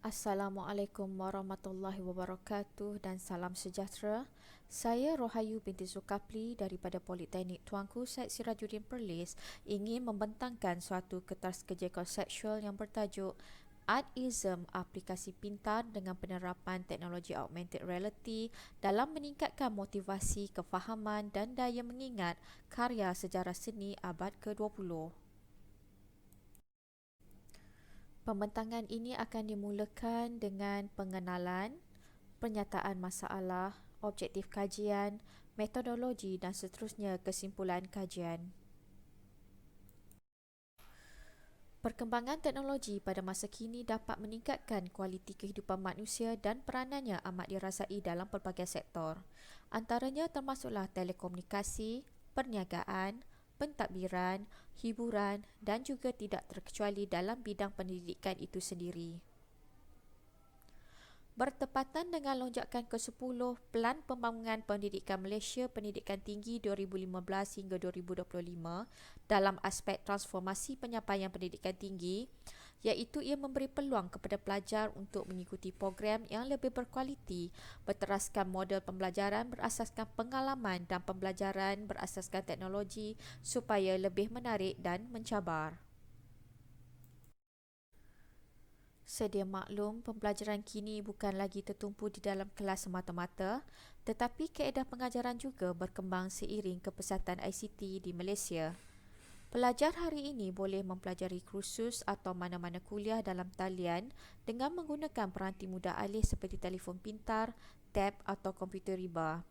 Assalamualaikum warahmatullahi wabarakatuh dan salam sejahtera. Saya Rohayu binti Zulkafli daripada Politeknik Tuanku Syed Sirajuddin Perlis ingin membentangkan suatu kertas kerja konseptual yang bertajuk Artism Aplikasi Pintar dengan Penerapan Teknologi Augmented Reality dalam meningkatkan motivasi, kefahaman dan daya mengingat karya sejarah seni abad ke-20. Pembentangan ini akan dimulakan dengan pengenalan, pernyataan masalah, objektif kajian, metodologi dan seterusnya kesimpulan kajian. Perkembangan teknologi pada masa kini dapat meningkatkan kualiti kehidupan manusia dan peranannya amat dirasai dalam pelbagai sektor. Antaranya termasuklah telekomunikasi, perniagaan, pentadbiran, hiburan dan juga tidak terkecuali dalam bidang pendidikan itu sendiri. Bertepatan dengan lonjakan ke-10 Pelan Pembangunan Pendidikan Malaysia Pendidikan Tinggi 2015 hingga 2025 dalam aspek transformasi penyampaian pendidikan tinggi, iaitu ia memberi peluang kepada pelajar untuk mengikuti program yang lebih berkualiti, berteraskan model pembelajaran berasaskan pengalaman dan pembelajaran berasaskan teknologi supaya lebih menarik dan mencabar. Sedia maklum, pembelajaran kini bukan lagi tertumpu di dalam kelas semata-mata, tetapi kaedah pengajaran juga berkembang seiring kepesatan ICT di Malaysia. Pelajar hari ini boleh mempelajari kursus atau mana-mana kuliah dalam talian dengan menggunakan peranti mudah alih seperti telefon pintar, tab atau komputer riba.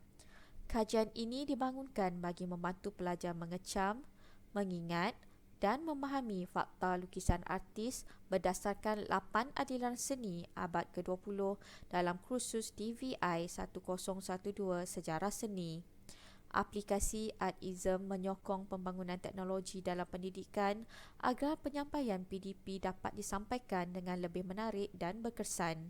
Kajian ini dibangunkan bagi membantu pelajar mengecam, mengingat dan memahami fakta lukisan artis berdasarkan 8 aliran seni abad ke-20 dalam kursus DVI 1012 Sejarah Seni. Aplikasi Artism menyokong pembangunan teknologi dalam pendidikan agar penyampaian PDP dapat disampaikan dengan lebih menarik dan berkesan.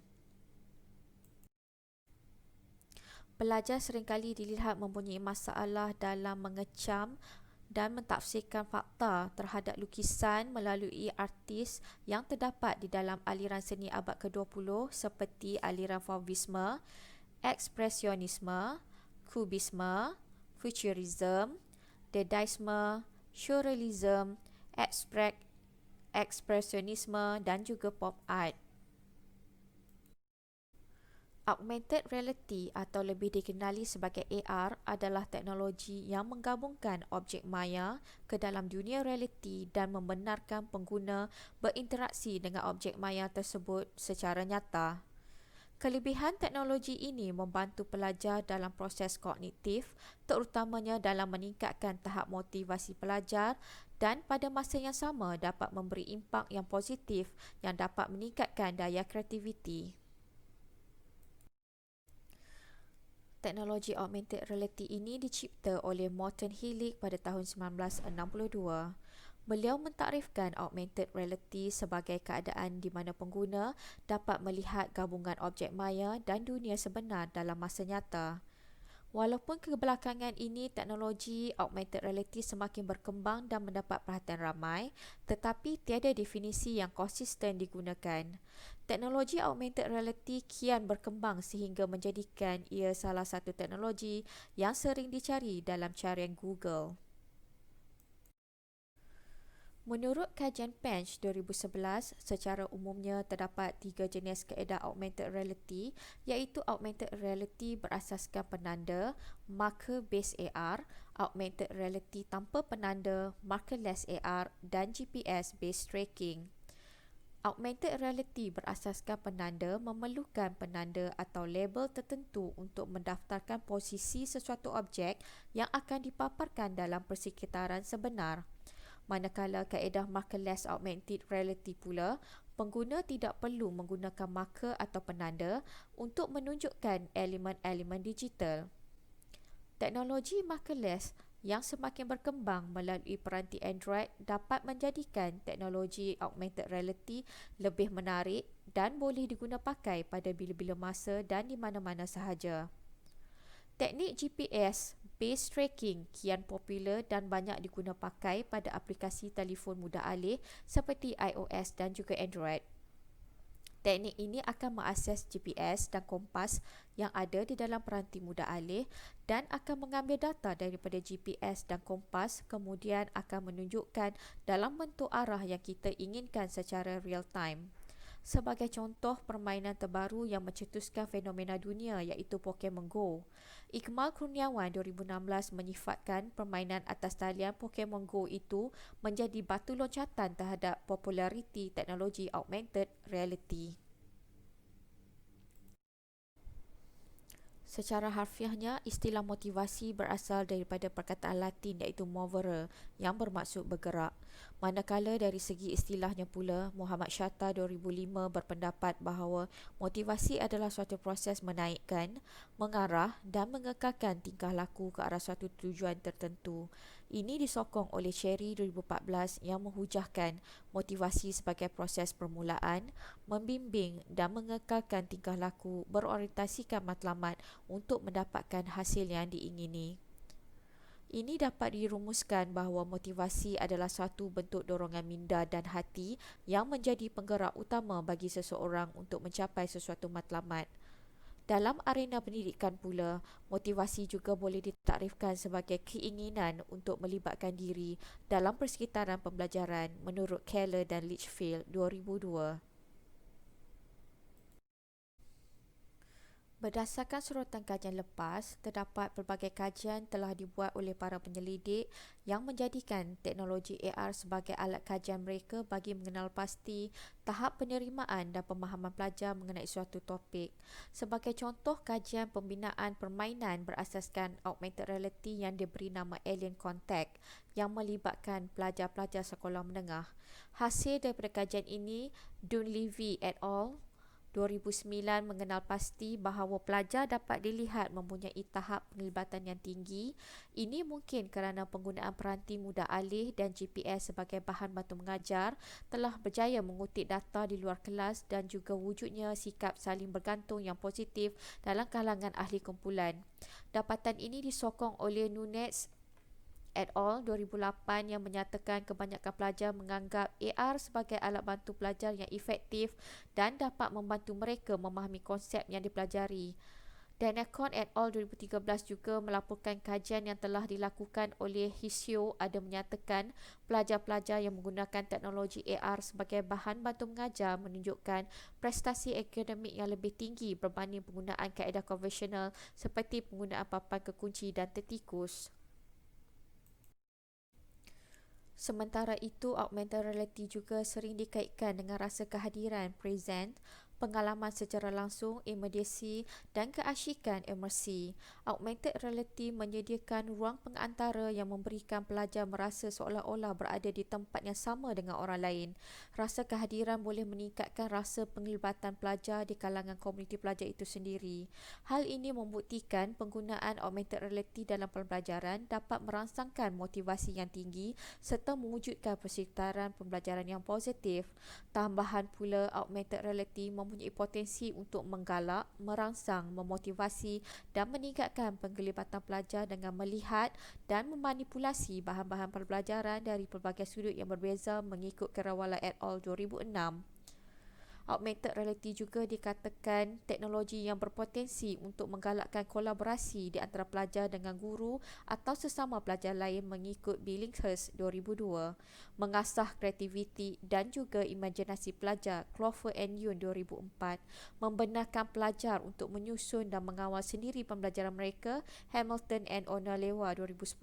Pelajar seringkali dilihat mempunyai masalah dalam mengecam dan mentafsirkan fakta terhadap lukisan melalui artis yang terdapat di dalam aliran seni abad ke-20 seperti aliran Fauvisme, Ekspresionisme, Kubisme, Futurism, Dadaisme, Surrealism, Ekspresionisme dan juga Pop Art. Augmented reality atau lebih dikenali sebagai AR adalah teknologi yang menggabungkan objek maya ke dalam dunia realiti dan membenarkan pengguna berinteraksi dengan objek maya tersebut secara nyata. Kelebihan teknologi ini membantu pelajar dalam proses kognitif, terutamanya dalam meningkatkan tahap motivasi pelajar dan pada masa yang sama dapat memberi impak yang positif yang dapat meningkatkan daya kreativiti. Teknologi augmented reality ini dicipta oleh Morton Hillig pada tahun 1962. Beliau mentakrifkan augmented reality sebagai keadaan di mana pengguna dapat melihat gabungan objek maya dan dunia sebenar dalam masa nyata. Walaupun kebelakangan ini teknologi augmented reality semakin berkembang dan mendapat perhatian ramai, tetapi tiada definisi yang konsisten digunakan. Teknologi augmented reality kian berkembang sehingga menjadikan ia salah satu teknologi yang sering dicari dalam carian Google. Menurut kajian Pench 2011, secara umumnya terdapat 3 jenis kaedah augmented reality iaitu augmented reality berasaskan penanda, marker-based AR, augmented reality tanpa penanda, markerless AR dan GPS-based tracking. Augmented reality berasaskan penanda memerlukan penanda atau label tertentu untuk mendaftarkan posisi sesuatu objek yang akan dipaparkan dalam persekitaran sebenar. Manakala kaedah markerless augmented reality pula, pengguna tidak perlu menggunakan marker atau penanda untuk menunjukkan elemen-elemen digital. Teknologi markerless yang semakin berkembang melalui peranti Android dapat menjadikan teknologi augmented reality lebih menarik dan boleh diguna pakai pada bila-bila masa dan di mana-mana sahaja. Teknik GPS-based tracking kian popular dan banyak diguna pakai pada aplikasi telefon mudah alih seperti iOS dan juga Android. Teknik ini akan mengakses GPS dan kompas yang ada di dalam peranti mudah alih dan akan mengambil data daripada GPS dan kompas, kemudian akan menunjukkan dalam bentuk arah yang kita inginkan secara real time. Sebagai contoh permainan terbaru yang mencetuskan fenomena dunia iaitu Pokemon Go. Iqmal Kurniawan 2016 menyifatkan permainan atas talian Pokemon Go itu menjadi batu loncatan terhadap populariti teknologi augmented reality. Secara harfiahnya, istilah motivasi berasal daripada perkataan Latin iaitu movere yang bermaksud bergerak. Manakala dari segi istilahnya pula, Muhammad Shatta 2005 berpendapat bahawa motivasi adalah suatu proses menaikkan, mengarah dan mengekalkan tingkah laku ke arah suatu tujuan tertentu. Ini disokong oleh Cherry 2014 yang menghujahkan motivasi sebagai proses permulaan, membimbing dan mengekalkan tingkah laku berorientasikan matlamat untuk mendapatkan hasil yang diingini. Ini dapat dirumuskan bahawa motivasi adalah suatu bentuk dorongan minda dan hati yang menjadi penggerak utama bagi seseorang untuk mencapai sesuatu matlamat. Dalam arena pendidikan pula, motivasi juga boleh ditakrifkan sebagai keinginan untuk melibatkan diri dalam persekitaran pembelajaran menurut Keller dan Litchfield 2002. Berdasarkan surutan kajian lepas, terdapat pelbagai kajian telah dibuat oleh para penyelidik yang menjadikan teknologi AR sebagai alat kajian mereka bagi mengenal pasti tahap penerimaan dan pemahaman pelajar mengenai suatu topik. Sebagai contoh, kajian pembinaan permainan berasaskan augmented reality yang diberi nama Alien Contact yang melibatkan pelajar-pelajar sekolah menengah. Hasil daripada kajian ini, Dunleavy et al. 2009 mengenal pasti bahawa pelajar dapat dilihat mempunyai tahap penglibatan yang tinggi. Ini mungkin kerana penggunaan peranti mudah alih dan GPS sebagai bahan bantu mengajar telah berjaya mengutip data di luar kelas dan juga wujudnya sikap saling bergantung yang positif dalam kalangan ahli kumpulan. Dapatan ini disokong oleh Nunes et al. 2008 yang menyatakan kebanyakan pelajar menganggap AR sebagai alat bantu pelajar yang efektif dan dapat membantu mereka memahami konsep yang dipelajari. Danacon et al. 2013 juga melaporkan kajian yang telah dilakukan oleh Hisio ada menyatakan pelajar-pelajar yang menggunakan teknologi AR sebagai bahan bantu mengajar menunjukkan prestasi akademik yang lebih tinggi berbanding penggunaan kaedah konvensional seperti penggunaan papan kekunci dan tertikus. Sementara itu, augmented reality juga sering dikaitkan dengan rasa kehadiran present, pengalaman secara langsung, immediacy dan keasyikan imersi. Augmented reality menyediakan ruang pengantara yang memberikan pelajar merasa seolah-olah berada di tempat yang sama dengan orang lain. Rasa kehadiran boleh meningkatkan rasa penglibatan pelajar di kalangan komuniti pelajar itu sendiri. Hal ini membuktikan penggunaan augmented reality dalam pembelajaran dapat merangsangkan motivasi yang tinggi serta mewujudkan persekitaran pembelajaran yang positif. Tambahan pula, augmented reality mempunyai potensi untuk menggalak, merangsang, memotivasi dan meningkatkan penggelibatan pelajar dengan melihat dan memanipulasi bahan-bahan pembelajaran dari pelbagai sudut yang berbeza mengikut Kerawala et al. 2006. Augmented reality juga dikatakan teknologi yang berpotensi untuk menggalakkan kolaborasi di antara pelajar dengan guru atau sesama pelajar lain mengikut Billinghurst 2002, mengasah kreativiti dan juga imajinasi pelajar Clover and Yoon 2004, membenarkan pelajar untuk menyusun dan mengawal sendiri pembelajaran mereka Hamilton and Onalewa 2010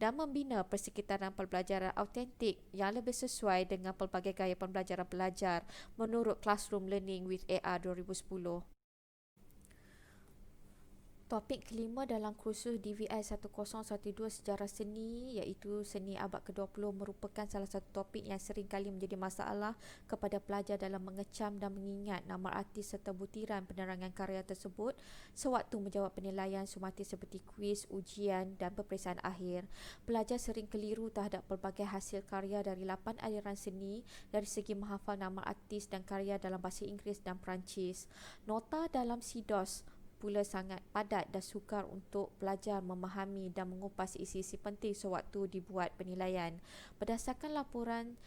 dan membina persekitaran pembelajaran autentik yang lebih sesuai dengan pelbagai gaya pembelajaran pelajar menurut Classroom Learning with AR 2010. Topik kelima dalam kursus DVI 1012 Sejarah Seni iaitu Seni Abad ke-20 merupakan salah satu topik yang sering kali menjadi masalah kepada pelajar dalam mengecam dan mengingat nama artis serta butiran penerangan karya tersebut sewaktu menjawab penilaian sumati seperti kuis, ujian dan peperiksaan akhir. Pelajar sering keliru terhadap pelbagai hasil karya dari 8 aliran seni dari segi menghafal nama artis dan karya dalam bahasa Inggeris dan Perancis. Nota dalam SIDOS pula sangat padat dan sukar untuk pelajar memahami dan mengupas isi-isi penting sewaktu dibuat penilaian. Berdasarkan laporan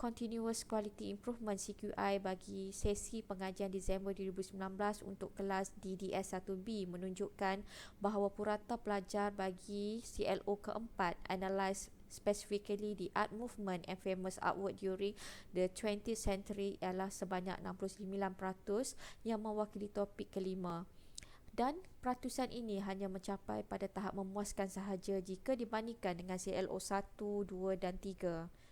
Continuous Quality Improvement CQI bagi sesi pengajian Disember 2019 untuk kelas DDS 1B menunjukkan bahawa purata pelajar bagi CLO keempat Analyze specifically the art movement and famous artwork during the 20th century ialah sebanyak 69% yang mewakili topik kelima. Dan peratusan ini hanya mencapai pada tahap memuaskan sahaja jika dibandingkan dengan CLO 1, 2 dan 3.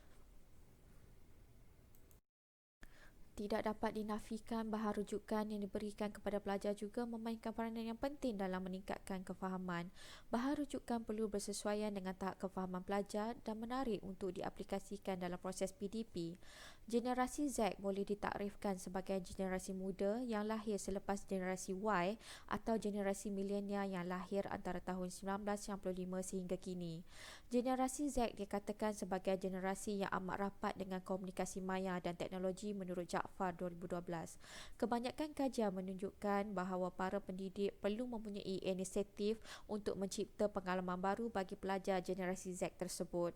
Tidak dapat dinafikan bahawa rujukan yang diberikan kepada pelajar juga memainkan peranan yang penting dalam meningkatkan kefahaman. Bahawa rujukan perlu bersesuaian dengan tahap kefahaman pelajar dan menarik untuk diaplikasikan dalam proses PDP. Generasi Z boleh ditakrifkan sebagai generasi muda yang lahir selepas generasi Y atau generasi milenial yang lahir antara tahun 1995 sehingga kini. Generasi Z dikatakan sebagai generasi yang amat rapat dengan komunikasi maya dan teknologi menurut Jaafar 2012. Kebanyakan kajian menunjukkan bahawa para pendidik perlu mempunyai inisiatif untuk mencipta pengalaman baru bagi pelajar generasi Z tersebut.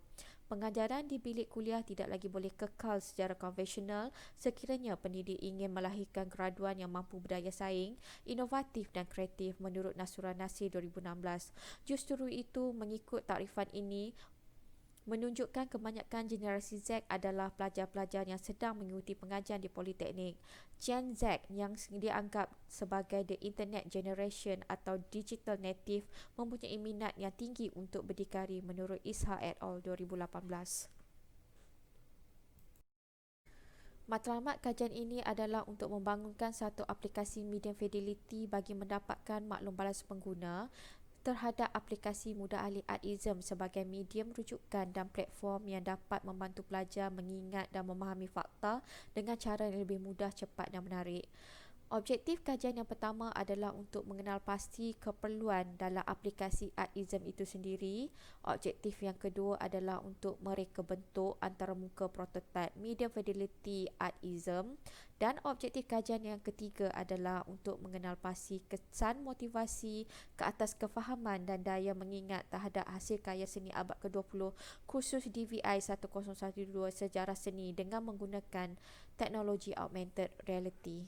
Pengajaran di bilik kuliah tidak lagi boleh kekal secara konvensional sekiranya pendidik ingin melahirkan graduan yang mampu berdaya saing, inovatif dan kreatif menurut Nasrul Nasir 2016. Justru itu, mengikut takrifan ini, menunjukkan kebanyakan generasi Z adalah pelajar-pelajar yang sedang mengikuti pengajian di Politeknik. Gen Z yang dianggap sebagai the Internet Generation atau Digital Native mempunyai minat yang tinggi untuk berdikari menurut Isha et al. 2018. Matlamat kajian ini adalah untuk membangunkan satu aplikasi medium fidelity bagi mendapatkan maklum balas pengguna terhadap aplikasi mudah alih Artism sebagai medium rujukan dan platform yang dapat membantu pelajar mengingat dan memahami fakta dengan cara yang lebih mudah, cepat dan menarik. Objektif kajian yang pertama adalah untuk mengenal pasti keperluan dalam aplikasi Artism itu sendiri. Objektif yang kedua adalah untuk mereka bentuk antarmuka prototipe medium fidelity Artism. Dan objektif kajian yang ketiga adalah untuk mengenal pasti kesan motivasi ke atas kefahaman dan daya mengingat terhadap hasil karya seni abad ke-20 khusus DVI 1012 sejarah seni dengan menggunakan teknologi augmented reality.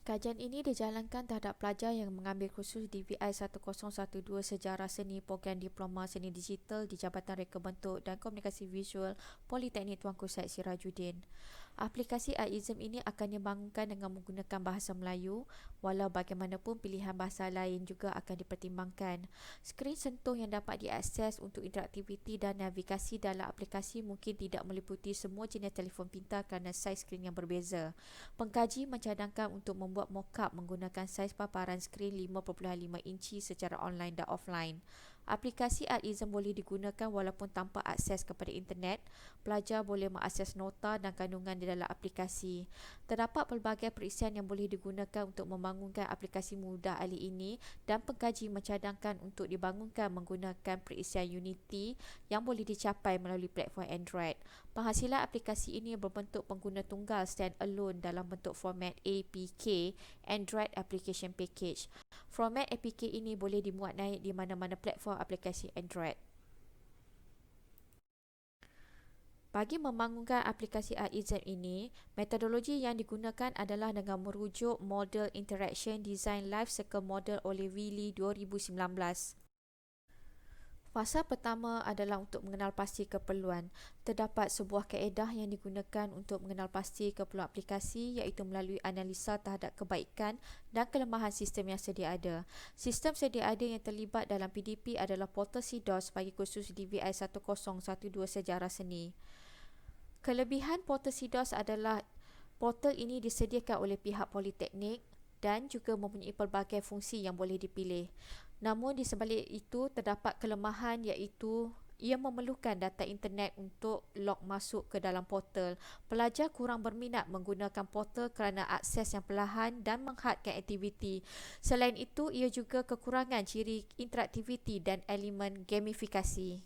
Kajian ini dijalankan terhadap pelajar yang mengambil kursus DVI 1012 Sejarah Seni Program Diploma Seni Digital di Jabatan Reka Bentuk dan Komunikasi Visual Politeknik Tuanku Syed Sirajuddin. Aplikasi Artism ini akan dibangunkan dengan menggunakan bahasa Melayu, walau bagaimanapun pilihan bahasa lain juga akan dipertimbangkan. Skrin sentuh yang dapat diakses untuk interaktiviti dan navigasi dalam aplikasi mungkin tidak meliputi semua jenis telefon pintar kerana saiz skrin yang berbeza. Pengkaji mencadangkan untuk membuat mock-up menggunakan saiz paparan skrin 5.5 inci secara online dan offline. Aplikasi Artism boleh digunakan walaupun tanpa akses kepada internet. Pelajar boleh mengakses nota dan kandungan di dalam aplikasi. Terdapat pelbagai periksian yang boleh digunakan untuk membangunkan aplikasi mudah alih ini dan pengkaji mencadangkan untuk dibangunkan menggunakan periksian Unity yang boleh dicapai melalui platform Android. Penghasilan aplikasi ini berbentuk pengguna tunggal stand-alone dalam bentuk format APK, Android Application Package. Format APK ini boleh dimuat naik di mana-mana platform aplikasi Android. Bagi membangunkan aplikasi Artism ini, metodologi yang digunakan adalah dengan merujuk model Interaction Design Life Cycle Model oleh Wiley 2019. Fasa pertama adalah untuk mengenal pasti keperluan. Terdapat sebuah kaedah yang digunakan untuk mengenal pasti keperluan aplikasi iaitu melalui analisa terhadap kebaikan dan kelemahan sistem yang sedia ada. Sistem sedia ada yang terlibat dalam PDP adalah portal CDOS bagi kursus DVI 1012 Sejarah Seni. Kelebihan portal CDOS adalah portal ini disediakan oleh pihak Politeknik dan juga mempunyai pelbagai fungsi yang boleh dipilih. Namun di sebalik itu terdapat kelemahan iaitu ia memerlukan data internet untuk log masuk ke dalam portal. Pelajar kurang berminat menggunakan portal kerana akses yang perlahan dan menghadkan aktiviti. Selain itu, ia juga kekurangan ciri interaktiviti dan elemen gamifikasi.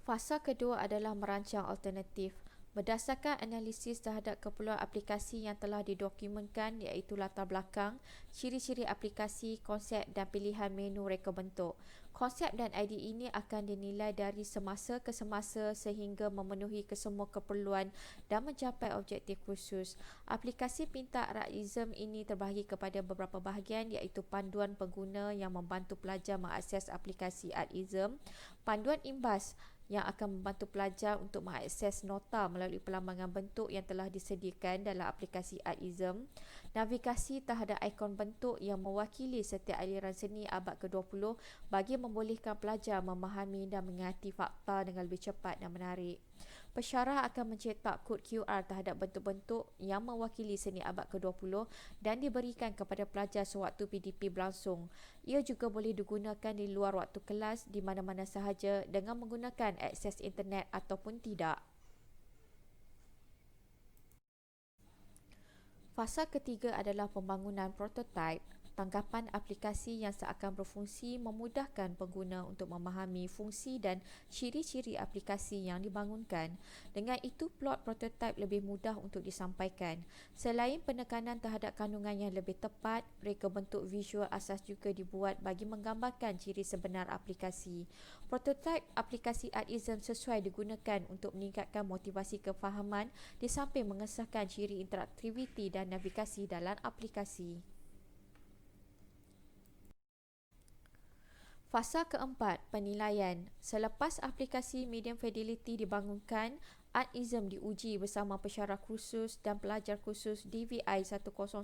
Fasa kedua adalah merancang alternatif. Berdasarkan analisis terhadap keperluan aplikasi yang telah didokumentkan iaitu latar belakang, ciri-ciri aplikasi, konsep dan pilihan menu reka bentuk. Konsep dan idea ini akan dinilai dari semasa ke semasa sehingga memenuhi kesemua keperluan dan mencapai objektif khusus. Aplikasi Pintar Artism ini terbahagi kepada beberapa bahagian iaitu panduan pengguna yang membantu pelajar mengakses aplikasi Artism, panduan imbas yang akan membantu pelajar untuk mengakses nota melalui perlambangan bentuk yang telah disediakan dalam aplikasi Artism, navigasi terhadap ikon bentuk yang mewakili setiap aliran seni abad ke-20 bagi membolehkan pelajar memahami dan mengerti fakta dengan lebih cepat dan menarik. Pensyarah akan mencetak kod QR terhadap bentuk-bentuk yang mewakili seni abad ke-20 dan diberikan kepada pelajar sewaktu PDP berlangsung. Ia juga boleh digunakan di luar waktu kelas di mana-mana sahaja dengan menggunakan akses internet ataupun tidak. Fasa ketiga adalah pembangunan prototipe. Tanggapan aplikasi yang seakan berfungsi memudahkan pengguna untuk memahami fungsi dan ciri-ciri aplikasi yang dibangunkan. Dengan itu, plot prototipe lebih mudah untuk disampaikan. Selain penekanan terhadap kandungan yang lebih tepat, reka bentuk visual asas juga dibuat bagi menggambarkan ciri sebenar aplikasi. Prototipe aplikasi Artism sesuai digunakan untuk meningkatkan motivasi kefahaman di samping mengesahkan ciri interaktiviti dan navigasi dalam aplikasi. Fasa keempat, penilaian. Selepas aplikasi Medium Fidelity dibangunkan, Artism diuji bersama pensyarah khusus dan pelajar khusus DVI 1012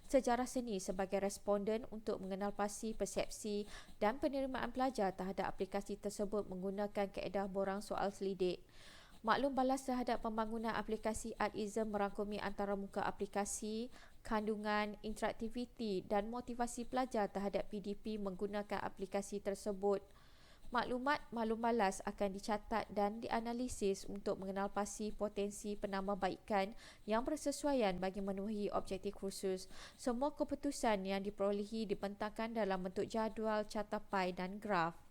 Sejarah Seni sebagai responden untuk mengenal pasti persepsi dan penerimaan pelajar terhadap aplikasi tersebut menggunakan kaedah borang soal selidik. Maklum balas terhadap pembangunan aplikasi Artism merangkumi antarmuka aplikasi, kandungan, interaktiviti dan motivasi pelajar terhadap PDP menggunakan aplikasi tersebut. Maklumat maklum balas akan dicatat dan dianalisis untuk mengenal pasti potensi penambahbaikan yang bersesuaian bagi memenuhi objektif khusus. Semua keputusan yang diperolehi dibentangkan dalam bentuk jadual, catapai dan graf.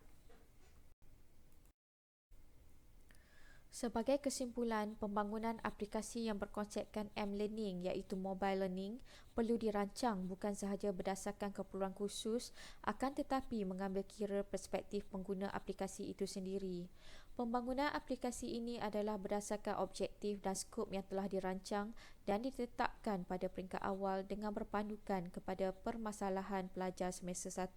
Sebagai kesimpulan, pembangunan aplikasi yang berkonsepkan M-Learning iaitu Mobile Learning perlu dirancang bukan sahaja berdasarkan keperluan khusus akan tetapi mengambil kira perspektif pengguna aplikasi itu sendiri. Pembangunan aplikasi ini adalah berdasarkan objektif dan skop yang telah dirancang dan ditetapkan pada peringkat awal dengan berpandukan kepada permasalahan pelajar semester 1.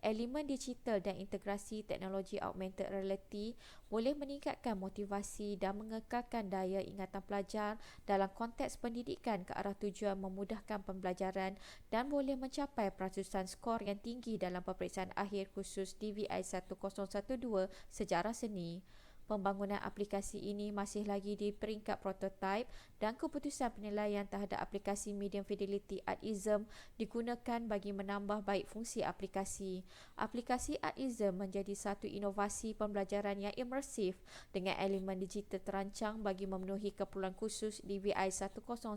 Elemen digital dan integrasi teknologi augmented reality boleh meningkatkan motivasi dan mengekalkan daya ingatan pelajar dalam konteks pendidikan ke arah tujuan memudahkan pembelajaran dan boleh mencapai peratusan skor yang tinggi dalam peperiksaan akhir khusus DVI 1012 Sejarah Seni. Pembangunan aplikasi ini masih lagi di peringkat prototipe dan keputusan penilaian terhadap aplikasi Medium Fidelity Artism digunakan bagi menambah baik fungsi aplikasi. Aplikasi Artism menjadi satu inovasi pembelajaran yang imersif dengan elemen digital terancang bagi memenuhi keperluan khusus DVI 1012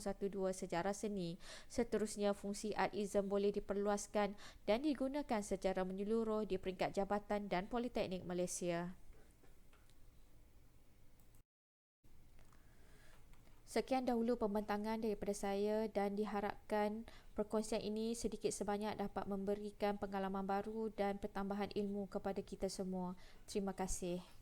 Sejarah Seni. Seterusnya, fungsi Artism boleh diperluaskan dan digunakan secara menyeluruh di peringkat jabatan dan Politeknik Malaysia. Sekian dahulu pembentangan daripada saya dan diharapkan perkongsian ini sedikit sebanyak dapat memberikan pengalaman baru dan pertambahan ilmu kepada kita semua. Terima kasih.